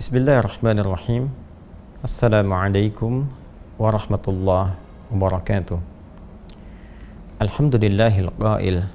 Bismillahirrahmanirrahim. Assalamualaikum warahmatullahi wabarakatuh. Alhamdulillahil qail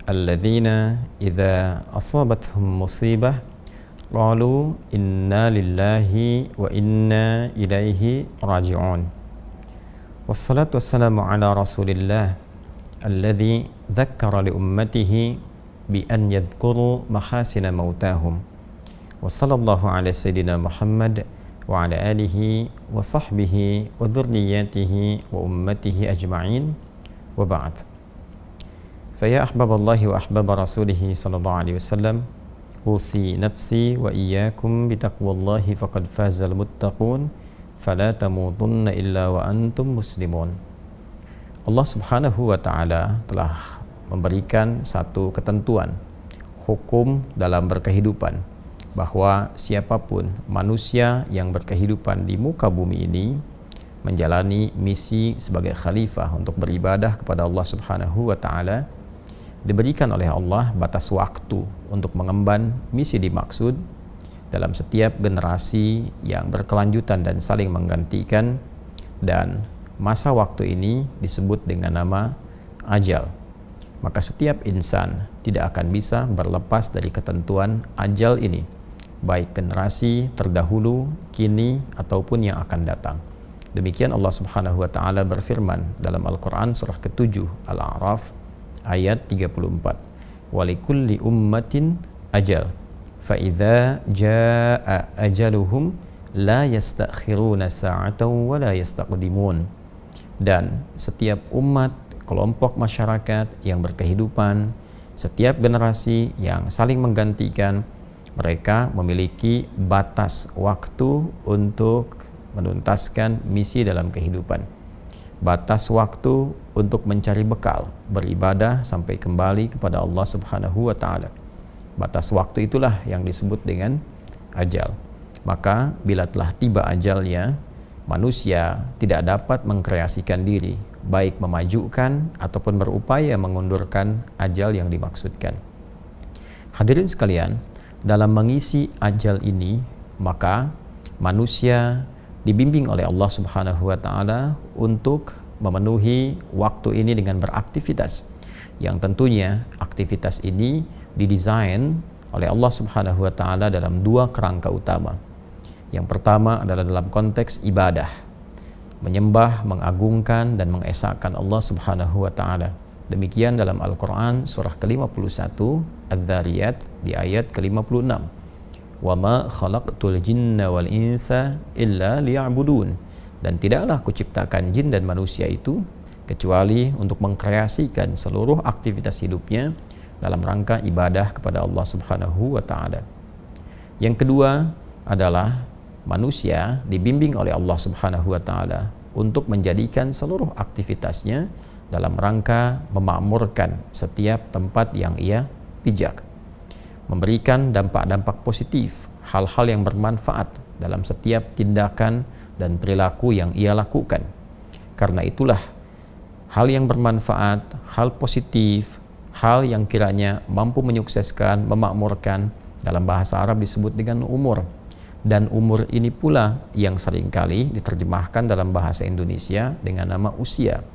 alladzina idza asabathum musibah qalu inna lillahi wa inna ilaihi raji'un. Wassalatu wassalamu ala rasulillah alladzi dzakkara li ummatihi bi an yadhkuru mahasina mautahum. Wa sallallahu ala sayyidina Muhammad wa ala alihi wa sahbihi wa dhurriyyatihi wa ummatihi ajma'in wa ba'd. Faya ahbaballahi wa ahbaba rasulihi sallallahu alaihi wasallam, usi nafsi wa iyyakum bitaqwallahi faqad fazal muttaqun fala tamutunna illa wa antum muslimun. Allah Subhanahu wa ta'ala telah memberikan satu ketentuan hukum dalam berkehidupan, bahwa siapapun manusia yang berkehidupan di muka bumi ini menjalani misi sebagai khalifah untuk beribadah kepada Allah Subhanahu wa ta'ala, diberikan oleh Allah batas waktu untuk mengemban misi dimaksud dalam setiap generasi yang berkelanjutan dan saling menggantikan, dan masa waktu ini disebut dengan nama ajal. Maka setiap insan tidak akan bisa berlepas dari ketentuan ajal ini, baik generasi terdahulu, kini, ataupun yang akan datang. Demikian Allah Subhanahu wa ta'ala berfirman dalam Al-Quran surah ke-7 Al-A'raf ayat 34, walikulli ummatin ajal fa idza jaa ajaluhum la yastakhiruna sa'atan wa la yastaqdimun. Dan setiap umat, kelompok masyarakat yang berkehidupan, setiap generasi yang saling menggantikan, mereka memiliki batas waktu untuk menuntaskan misi dalam kehidupan, batas waktu untuk mencari bekal, beribadah sampai kembali kepada Allah Subhanahu wa ta'ala. Batas waktu itulah yang disebut dengan ajal. Maka bila telah tiba ajalnya, manusia tidak dapat mengkreasikan diri, baik memajukan ataupun berupaya mengundurkan ajal yang dimaksudkan. Hadirin sekalian, dalam mengisi ajal ini, maka manusia dibimbing oleh Allah Subhanahu wa ta'ala untuk memenuhi waktu ini dengan beraktivitas, yang tentunya aktivitas ini didesain oleh Allah Subhanahu wa ta'ala dalam dua kerangka utama. Yang pertama adalah dalam konteks ibadah, menyembah, mengagungkan dan mengesahkan Allah Subhanahu wa ta'ala. Demikian dalam Al-Quran surah ke-51 Adz-Dzariyat di ayat ke-56, wa ma khalaqtul jinna wal insa illa liya'budun, dan tidaklah kuciptakan jin dan manusia itu kecuali untuk mengkreasikan seluruh aktivitas hidupnya dalam rangka ibadah kepada Allah Subhanahu wa ta'ala. Yang kedua adalah manusia dibimbing oleh Allah Subhanahu wa ta'ala untuk menjadikan seluruh aktivitasnya dalam rangka memakmurkan setiap tempat yang ia pijak, memberikan dampak-dampak positif, hal-hal yang bermanfaat dalam setiap tindakan dan perilaku yang ia lakukan. Karena itulah hal yang bermanfaat, hal positif, hal yang kiranya mampu menyukseskan, memakmurkan, dalam bahasa Arab disebut dengan umur. Dan umur ini pula yang seringkali diterjemahkan dalam bahasa Indonesia dengan nama usia.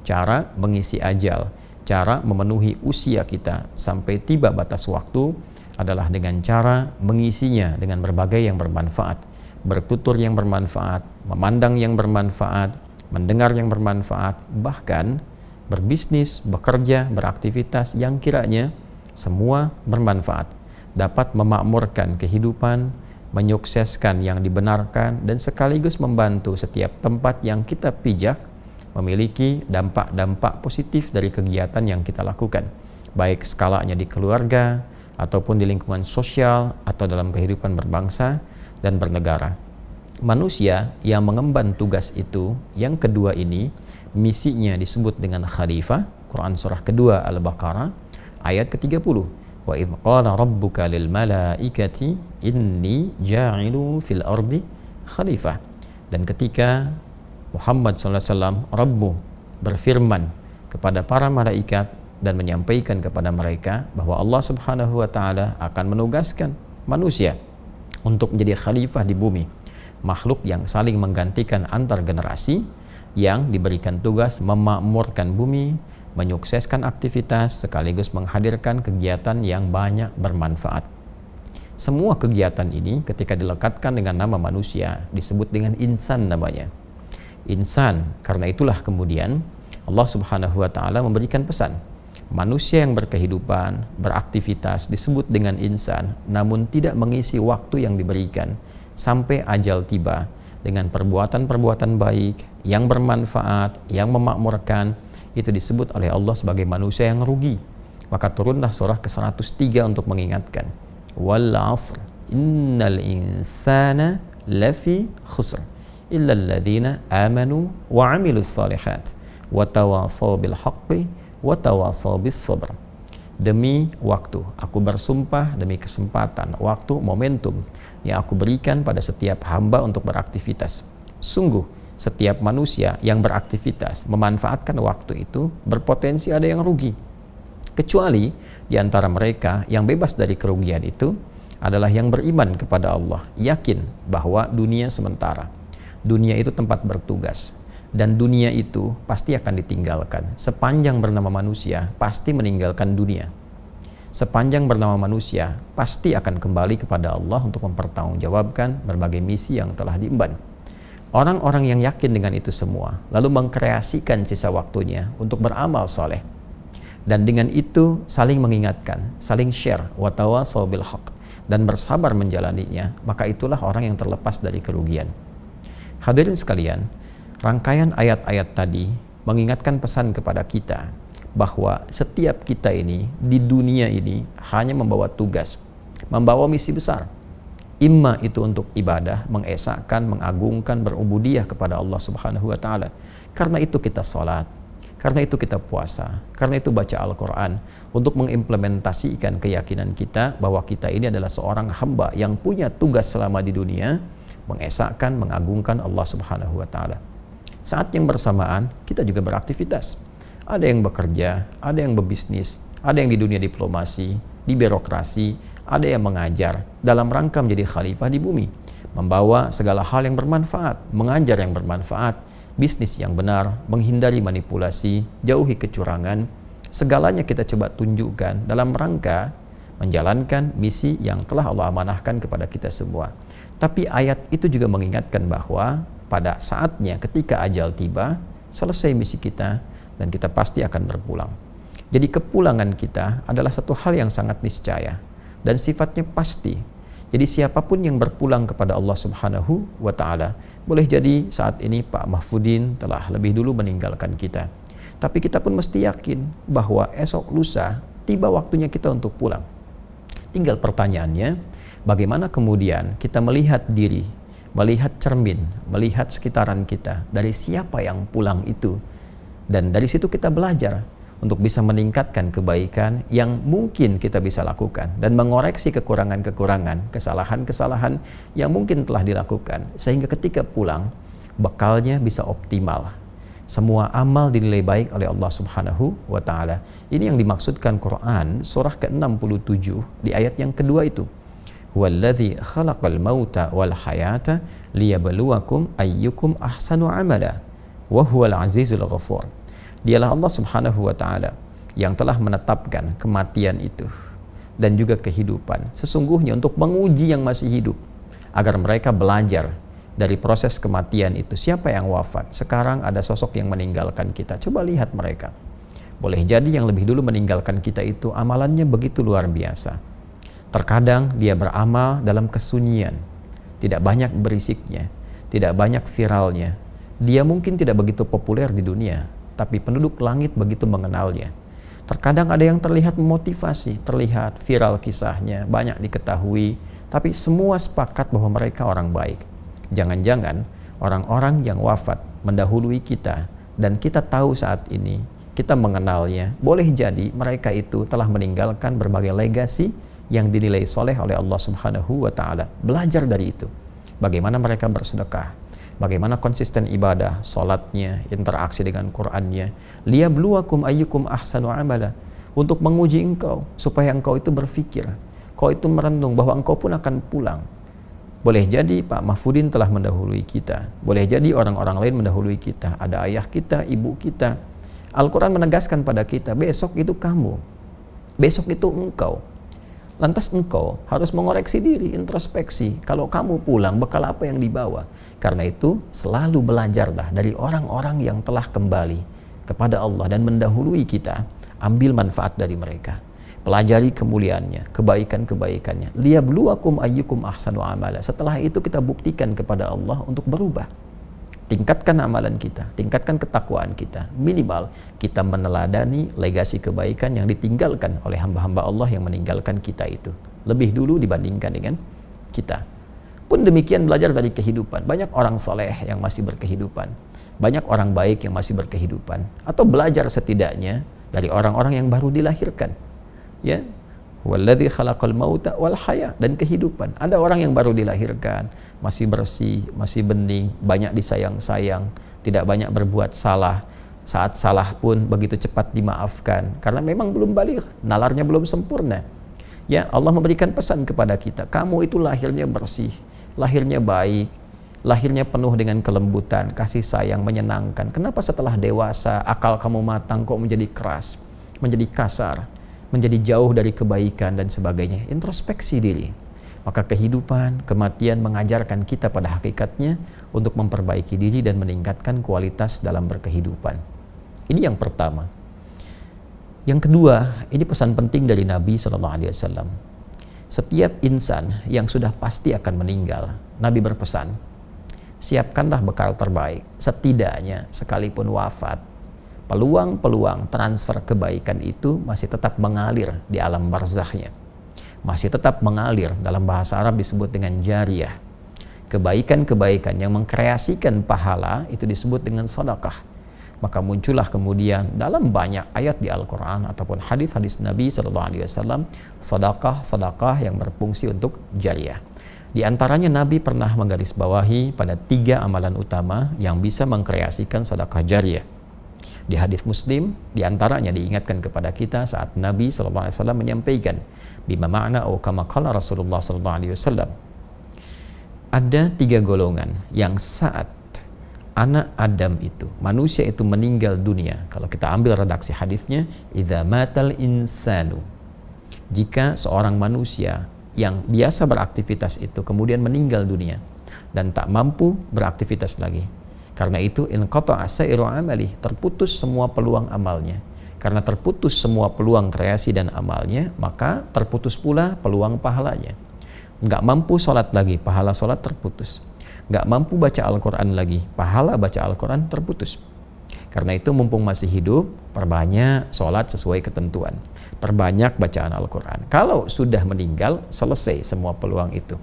Cara mengisi ajal, cara memenuhi usia kita sampai tiba batas waktu adalah dengan cara mengisinya dengan berbagai yang bermanfaat, bertutur yang bermanfaat, memandang yang bermanfaat, mendengar yang bermanfaat, bahkan berbisnis, bekerja, beraktivitas yang kiranya semua bermanfaat, dapat memakmurkan kehidupan, menyukseskan yang dibenarkan, dan sekaligus membantu setiap tempat yang kita pijak memiliki dampak-dampak positif dari kegiatan yang kita lakukan, baik skalanya di keluarga ataupun di lingkungan sosial atau dalam kehidupan berbangsa dan bernegara. Manusia yang mengemban tugas itu, yang kedua ini, misinya disebut dengan khalifah. Quran surah kedua Al-Baqarah ayat ke-30, wa idh qala rabbuka lil malaikati inni ja'ilu fil ardi khalifah. Dan ketika Muhammad SAW, Rabbu, berfirman kepada para malaikat dan menyampaikan kepada mereka bahwa Allah Subhanahu wa ta'ala akan menugaskan manusia untuk menjadi khalifah di bumi, makhluk yang saling menggantikan antar generasi, yang diberikan tugas memakmurkan bumi, menyukseskan aktivitas sekaligus menghadirkan kegiatan yang banyak bermanfaat. Semua kegiatan ini ketika dilekatkan dengan nama manusia disebut dengan insan namanya. Insan, karena itulah kemudian Allah Subhanahu wa taala memberikan pesan. Manusia yang berkehidupan, beraktivitas disebut dengan insan, namun tidak mengisi waktu yang diberikan sampai ajal tiba dengan perbuatan-perbuatan baik yang bermanfaat, yang memakmurkan, itu disebut oleh Allah sebagai manusia yang rugi. Maka turunlah surah ke-103 untuk mengingatkan, wal 'asr innal insana lafi khusr illa alladziina amanu wa 'amilus shalihat wa tawasaw bil haqqi wa tawasaw bis sabr. Demi waktu, aku bersumpah demi kesempatan, waktu, momentum yang aku berikan pada setiap hamba untuk beraktivitas. Sungguh, setiap manusia yang beraktivitas memanfaatkan waktu itu berpotensi ada yang rugi. Kecuali di antara mereka yang bebas dari kerugian itu adalah yang beriman kepada Allah, yakin bahwa dunia sementara. Dunia itu tempat bertugas. Dan dunia itu pasti akan ditinggalkan. Sepanjang bernama manusia, pasti meninggalkan dunia. Sepanjang bernama manusia, pasti akan kembali kepada Allah untuk mempertanggungjawabkan berbagai misi yang telah diemban. Orang-orang yang yakin dengan itu semua, lalu mengkreasikan sisa waktunya untuk beramal soleh. Dan dengan itu saling mengingatkan, saling share, watawasaw bil haq, dan bersabar menjalaninya, maka itulah orang yang terlepas dari kerugian. Hadirin sekalian, rangkaian ayat-ayat tadi mengingatkan pesan kepada kita bahwa setiap kita ini di dunia ini hanya membawa tugas, membawa misi besar. Imma itu untuk ibadah, mengesahkan, mengagungkan, berubudiyah kepada Allah Subhanahu wa taala. Karena itu kita salat, karena itu kita puasa, karena itu baca Al-Qur'an untuk mengimplementasikan keyakinan kita bahwa kita ini adalah seorang hamba yang punya tugas selama di dunia, mengesahkan, mengagungkan Allah Subhanahu wa taala. Saat yang bersamaan kita juga beraktivitas. Ada yang bekerja, ada yang berbisnis, ada yang di dunia diplomasi, di birokrasi, ada yang mengajar dalam rangka menjadi khalifah di bumi, membawa segala hal yang bermanfaat, mengajar yang bermanfaat, bisnis yang benar, menghindari manipulasi, jauhi kecurangan. Segalanya kita coba tunjukkan dalam rangka menjalankan misi yang telah Allah amanahkan kepada kita semua. Tapi ayat itu juga mengingatkan bahwa pada saatnya ketika ajal tiba, selesai misi kita dan kita pasti akan berpulang. Jadi kepulangan kita adalah satu hal yang sangat niscaya dan sifatnya pasti. Jadi siapapun yang berpulang kepada Allah Subhanahu wa taala, boleh jadi saat ini Pak Mahfudin telah lebih dulu meninggalkan kita. Tapi kita pun mesti yakin bahwa esok lusa tiba waktunya kita untuk pulang. Tinggal pertanyaannya, bagaimana kemudian kita melihat diri, melihat cermin, melihat sekitaran kita, dari siapa yang pulang itu, dan dari situ kita belajar untuk bisa meningkatkan kebaikan yang mungkin kita bisa lakukan dan mengoreksi kekurangan-kekurangan, kesalahan-kesalahan yang mungkin telah dilakukan, sehingga ketika pulang bekalnya bisa optimal. Semua amal dinilai baik oleh Allah Subhanahu wa taala. Ini yang dimaksudkan Quran surah ke-67 di ayat yang kedua itu. Huwallazi khalaqal mauta wal hayata liyabluwakum ayyukum ahsanu amala wa huwal azizul ghafur. Dialah Allah Subhanahu wa taala yang telah menetapkan kematian itu dan juga kehidupan sesungguhnya untuk menguji yang masih hidup agar mereka belajar dari proses kematian itu. Siapa yang wafat? Sekarang ada sosok yang meninggalkan kita. Coba lihat mereka. Boleh jadi yang lebih dulu meninggalkan kita itu amalannya begitu luar biasa. Terkadang dia beramal dalam kesunyian, tidak banyak berisiknya, tidak banyak viralnya. Dia mungkin tidak begitu populer di dunia, tapi penduduk langit begitu mengenalnya. Terkadang ada yang terlihat memotivasi, terlihat viral kisahnya, banyak diketahui, tapi semua sepakat bahwa mereka orang baik. Jangan-jangan orang-orang yang wafat mendahului kita dan kita tahu saat ini, kita mengenalnya, boleh jadi mereka itu telah meninggalkan berbagai legasi yang dinilai soleh oleh Allah Subhanahu wa taala. Belajar dari itu. Bagaimana mereka bersedekah, bagaimana konsisten ibadah, salatnya, interaksi dengan Qur'annya. Liyabluwakum ayyukum ahsanu amala, untuk menguji engkau supaya engkau itu berpikir, kau itu merenung bahwa engkau pun akan pulang. Boleh jadi Pak Mahfudin telah mendahului kita. Boleh jadi orang-orang lain mendahului kita. Ada ayah kita, ibu kita. Al-Quran menegaskan pada kita, besok itu kamu. Besok itu engkau. Lantas engkau harus mengoreksi diri, introspeksi. Kalau kamu pulang, bekal apa yang dibawa? Karena itu, selalu belajarlah dari orang-orang yang telah kembali kepada Allah dan mendahului kita. Ambil manfaat dari mereka. Pelajari kemuliaannya, kebaikan-kebaikannya. Liyabluwakum ayyukum ahsanu amala. Setelah itu kita buktikan kepada Allah untuk berubah. Tingkatkan amalan kita, tingkatkan ketakwaan kita. Minimal kita meneladani legasi kebaikan yang ditinggalkan oleh hamba-hamba Allah yang meninggalkan kita itu. Lebih dulu dibandingkan dengan kita. Pun demikian belajar dari kehidupan. Banyak orang saleh yang masih berkehidupan. Banyak orang baik yang masih berkehidupan. Atau belajar setidaknya dari orang-orang yang baru dilahirkan. Ya, walladzi khalaqal mauta wal haya, dan kehidupan. Ada orang yang baru dilahirkan, masih bersih, masih bening, banyak disayang-sayang, tidak banyak berbuat salah. Saat salah pun begitu cepat dimaafkan karena memang belum baligh, nalarnya belum sempurna. Ya, Allah memberikan pesan kepada kita, kamu itu lahirnya bersih, lahirnya baik, lahirnya penuh dengan kelembutan, kasih sayang, menyenangkan. Kenapa setelah dewasa, akal kamu matang kok menjadi keras, menjadi kasar, menjadi jauh dari kebaikan dan sebagainya? Introspeksi diri. Maka kehidupan, kematian mengajarkan kita pada hakikatnya untuk memperbaiki diri dan meningkatkan kualitas dalam berkehidupan. Ini yang pertama. Yang kedua, ini pesan penting dari Nabi SAW. Setiap insan yang sudah pasti akan meninggal, Nabi berpesan, siapkanlah bekal terbaik. Setidaknya sekalipun wafat, peluang-peluang transfer kebaikan itu masih tetap mengalir di alam barzakhnya. Masih tetap mengalir, dalam bahasa Arab disebut dengan jariyah. Kebaikan-kebaikan yang mengkreasikan pahala itu disebut dengan sedekah. Maka muncullah kemudian dalam banyak ayat di Al-Quran ataupun hadis-hadis Nabi SAW, sedekah-sedekah yang berfungsi untuk jariyah. Di antaranya Nabi pernah menggarisbawahi pada 3 amalan utama yang bisa mengkreasikan sedekah jariyah. Di hadis Muslim, diantaranya diingatkan kepada kita saat Nabi SAW menyampaikan, bima ma'na au kama qala Rasulullah SAW. Ada 3 golongan yang saat anak Adam itu, manusia itu meninggal dunia. Kalau kita ambil redaksi hadisnya, idza matal insanu. Jika seorang manusia yang biasa beraktivitas itu kemudian meninggal dunia dan tak mampu beraktivitas lagi. Karena itu inqata'a sa'iru amali, terputus semua peluang amalnya. Karena terputus semua peluang kreasi dan amalnya, maka terputus pula peluang pahalanya. Nggak mampu sholat lagi, pahala sholat terputus. Nggak mampu baca Al-Quran lagi, pahala baca Al-Quran terputus. Karena itu mumpung masih hidup, perbanyak sholat sesuai ketentuan. Perbanyak bacaan Al-Quran. Kalau sudah meninggal, selesai semua peluang itu.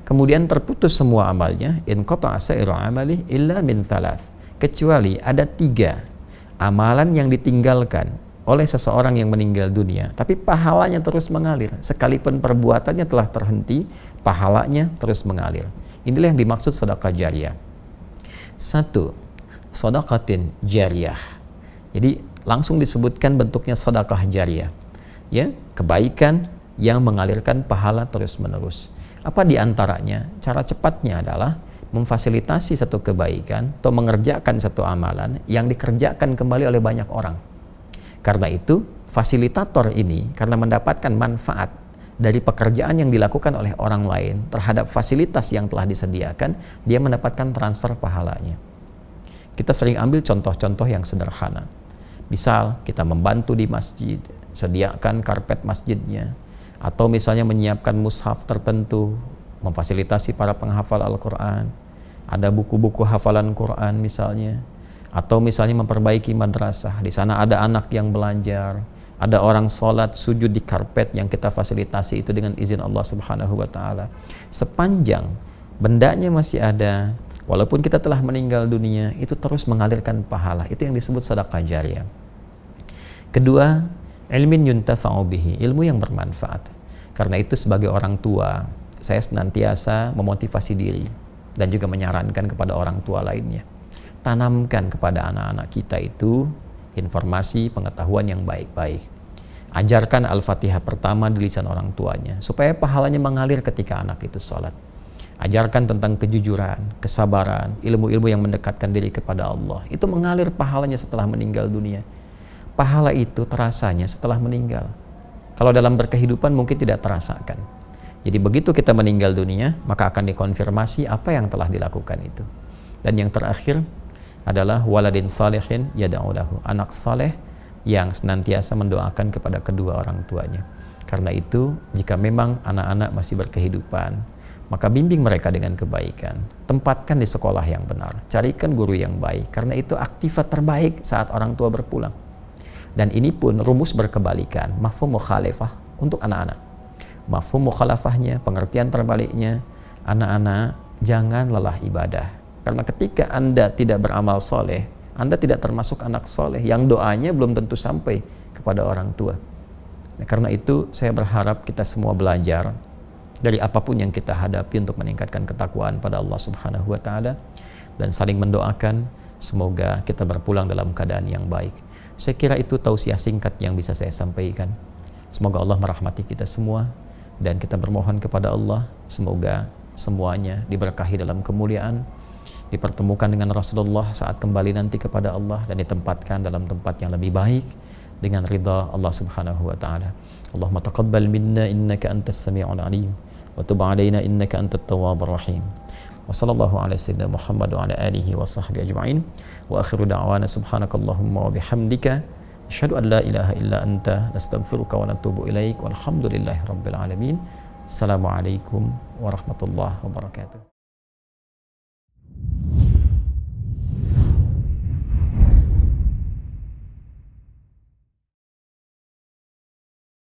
Kemudian terputus semua amalnya, in qata'a sa'iru amali illa min thalath, kecuali ada 3 amalan yang ditinggalkan oleh seseorang yang meninggal dunia, tapi pahalanya terus mengalir. Sekalipun perbuatannya telah terhenti, pahalanya terus mengalir. Inilah yang dimaksud sedekah jariyah. 1. Sedekatin jariyah. Jadi langsung disebutkan bentuknya sedekah jariyah. Ya, kebaikan yang mengalirkan pahala terus-menerus. Apa di antaranya? Cara cepatnya adalah memfasilitasi satu kebaikan atau mengerjakan satu amalan yang dikerjakan kembali oleh banyak orang. Karena itu, fasilitator ini karena mendapatkan manfaat dari pekerjaan yang dilakukan oleh orang lain terhadap fasilitas yang telah disediakan, dia mendapatkan transfer pahalanya. Kita sering ambil contoh-contoh yang sederhana. Misal, kita membantu di masjid, sediakan karpet masjidnya, atau misalnya menyiapkan mushaf tertentu, memfasilitasi para penghafal Al-Quran, ada buku-buku hafalan Quran misalnya, atau misalnya memperbaiki madrasah, di sana ada anak yang belajar, ada orang sholat sujud di karpet yang kita fasilitasi itu dengan izin Allah Subhanahu wa Ta'ala. Sepanjang bendanya masih ada, walaupun kita telah meninggal dunia, itu terus mengalirkan pahala. Itu yang disebut sedekah jariyah. Kedua, ilmin yuntafa'u bihi, ilmu yang bermanfaat. Karena itu sebagai orang tua, saya senantiasa memotivasi diri dan juga menyarankan kepada orang tua lainnya. Tanamkan kepada anak-anak kita itu informasi pengetahuan yang baik-baik. Ajarkan Al-Fatihah pertama di lisan orang tuanya supaya pahalanya mengalir ketika anak itu sholat. Ajarkan tentang kejujuran, kesabaran, ilmu-ilmu yang mendekatkan diri kepada Allah. Itu mengalir pahalanya setelah meninggal dunia. Pahala itu terasanya setelah meninggal. Kalau dalam berkehidupan mungkin tidak terasakan. Jadi begitu kita meninggal dunia, maka akan dikonfirmasi apa yang telah dilakukan itu. Dan yang terakhir adalah waladin salihin yad'u lahu, anak saleh yang senantiasa mendoakan kepada kedua orang tuanya. Karena itu, jika memang anak-anak masih berkehidupan, maka bimbing mereka dengan kebaikan. Tempatkan di sekolah yang benar. Carikan guru yang baik. Karena itu aktifat terbaik saat orang tua berpulang. Dan ini pun rumus berkebalikan. Mafhum mukhalafah untuk anak-anak. Mafhum mukhalafahnya, pengertian terbaliknya, anak-anak jangan lelah ibadah. Karena ketika Anda tidak beramal soleh, Anda tidak termasuk anak soleh yang doanya belum tentu sampai kepada orang tua. Nah, karena itu saya berharap kita semua belajar dari apapun yang kita hadapi untuk meningkatkan ketakwaan pada Allah Subhanahu wa Ta'ala, dan saling mendoakan semoga kita berpulang dalam keadaan yang baik. Saya kira itu tausiah singkat yang bisa saya sampaikan. Semoga Allah merahmati kita semua, dan kita bermohon kepada Allah semoga semuanya diberkahi dalam kemuliaan, dipertemukan dengan Rasulullah saat kembali nanti kepada Allah, dan ditempatkan dalam tempat yang lebih baik dengan ridha Allah Subhanahu wa Ta'ala. Allahumma taqabbal minna innaka antas sami'ul alim wa tub 'alaina innaka antat tawwabur rahim. Wa sallallahu ala sayyidina Muhammad wa ala alihi wa sahbihi ajma'in. Wa akhiru da'wana subhanakallahumma wa bihamdika asyhadu an la ilaha illa anta nastaghfiruka wa natubu ilaik. Walhamdulillahi rabbil alamin. Assalamualaikum warahmatullahi wabarakatuh.